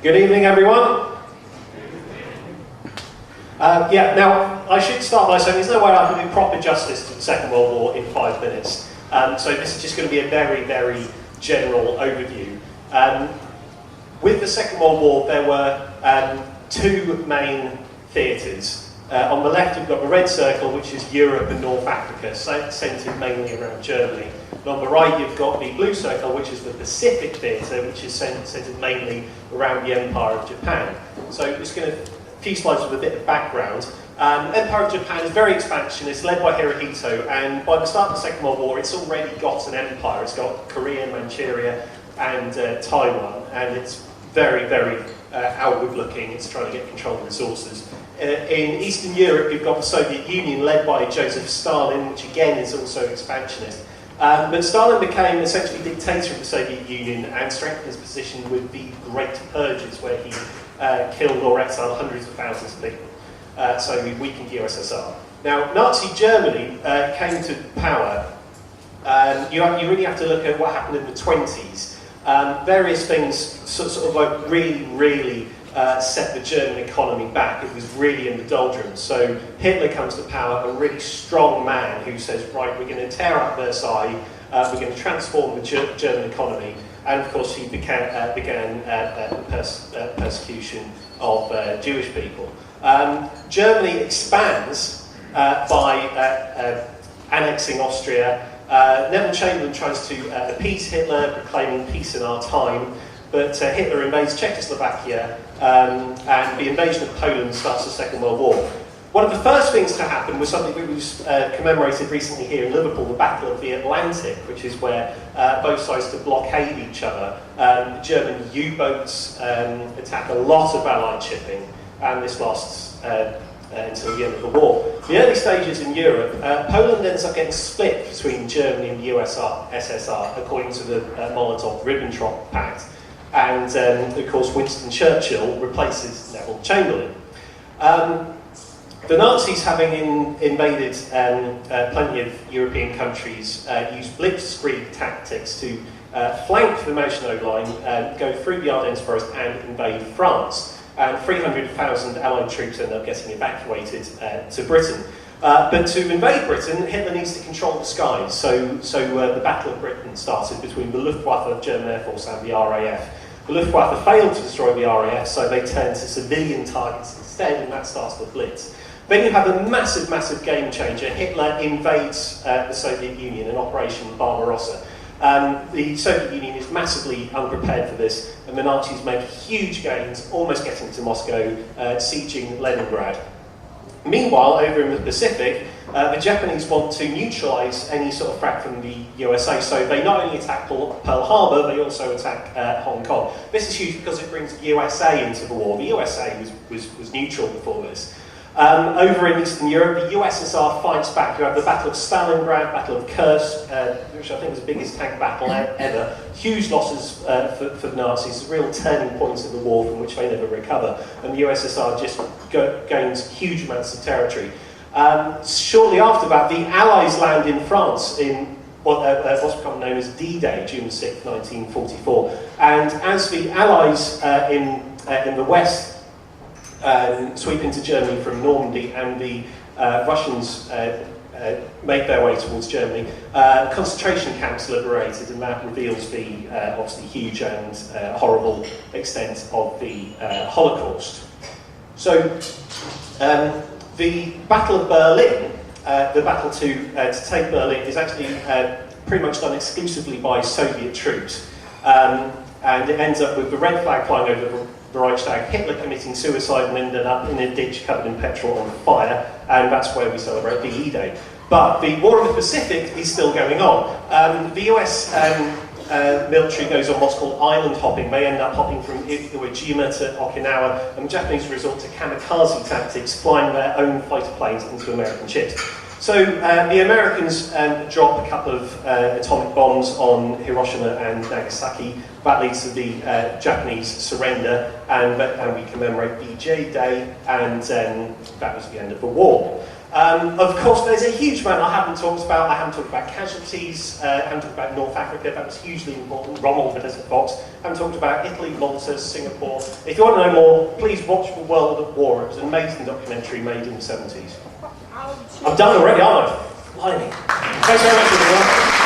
Good evening, everyone. Now, I should start by saying there's no way I can do proper justice to the Second World War in 5 minutes. So this is just going to be a very, very general overview. With the Second World War, there were two main theatres. On the left, you've got the red circle, which is Europe and North Africa, centred mainly around Germany. And on the right, you've got the blue circle, which is the Pacific theatre, which is centred mainly around the Empire of Japan. So just going to a few slides with a bit of background. Empire of Japan is very expansionist, led by Hirohito, and by the start of the Second World War, it's already got an empire. It's got Korea, Manchuria, and Taiwan, and it's very, very outward-looking. It's trying to get control of resources. In Eastern Europe, you've got the Soviet Union, led by Joseph Stalin, which again is also expansionist. But Stalin became essentially dictator of the Soviet Union and strengthened his position with the Great Purges, where he killed or exiled hundreds of thousands of people. So he weakened the USSR. Now, Nazi Germany came to power. You really have to look at what happened in the 20s. Various things sort of like really set the German economy back. It was really in the doldrums. So Hitler comes to power, a really strong man who says, right, we're going to tear up Versailles, we're going to transform the German economy, and of course he began persecution of Jewish people. Germany expands by annexing Austria. Neville Chamberlain tries to appease Hitler, proclaiming peace in our time. But Hitler invades Czechoslovakia, and the invasion of Poland starts the Second World War. One of the first things to happen was something that was commemorated recently here in Liverpool, the Battle of the Atlantic, which is where both sides to blockade each other. German U-boats attack a lot of Allied shipping, and this lasts until the end of the war. The early stages in Europe, Poland ends up getting split between Germany and the USSR, according to the Molotov-Ribbentrop Pact. And of course, Winston Churchill replaces Neville Chamberlain. The Nazis, having invaded plenty of European countries, used blitzkrieg tactics to flank the Maginot Line, go through the Ardennes forest and invade France. And 300,000 Allied troops end up getting evacuated to Britain. But to invade Britain, Hitler needs to control the skies. So the Battle of Britain started between the Luftwaffe, German Air Force, and the RAF. The Luftwaffe failed to destroy the RAF, so they turned to civilian targets instead, and that starts the Blitz. Then you have a massive game changer. Hitler invades the Soviet Union in Operation Barbarossa. The Soviet Union is massively unprepared for this, and the Nazis make huge gains, almost getting to Moscow, sieging Leningrad. Meanwhile, over in the Pacific, the Japanese want to neutralise any sort of threat from the USA, so they not only attack Pearl Harbour, they also attack Hong Kong. This is huge because it brings the USA into the war. The USA was neutral before this. Over in Eastern Europe, the USSR fights back. You have the Battle of Stalingrad, Battle of Kursk, which I think was the biggest tank battle ever. Huge losses for the Nazis, real turning points in the war from which they never recover. And the USSR just gains huge amounts of territory. Shortly after that, the Allies land in France in what's become known as D-Day, June 6, 1944. And as the Allies in the West sweep into Germany from Normandy, and the Russians make their way towards Germany, concentration camps liberated, and that reveals the obviously huge and horrible extent of the Holocaust. So the Battle of Berlin, the battle to take Berlin, is actually pretty much done exclusively by Soviet troops, and it ends up with the red flag flying over the Reichstag, Hitler committing suicide and ended up in a ditch covered in petrol on fire, and that's where we celebrate the E-Day. But the War of the Pacific is still going on. The US military goes on what's called island hopping. They end up hopping from Iwo Jima to Okinawa, and the Japanese resort to kamikaze tactics, flying their own fighter planes into American ships. So the Americans drop a couple of atomic bombs on Hiroshima and Nagasaki. That leads to the Japanese surrender, and we commemorate the J-Day, and that was the end of the war. Of course, there's a huge amount I haven't talked about. I haven't talked about casualties, I haven't talked about North Africa, that was hugely important, Rommel, the Desert Fox. I haven't talked about Italy, Malta, Singapore. If you want to know more, please watch The World at War. It was an amazing documentary made in the 70s. I'm done already, aren't I? Blimey. Thanks very much, everyone.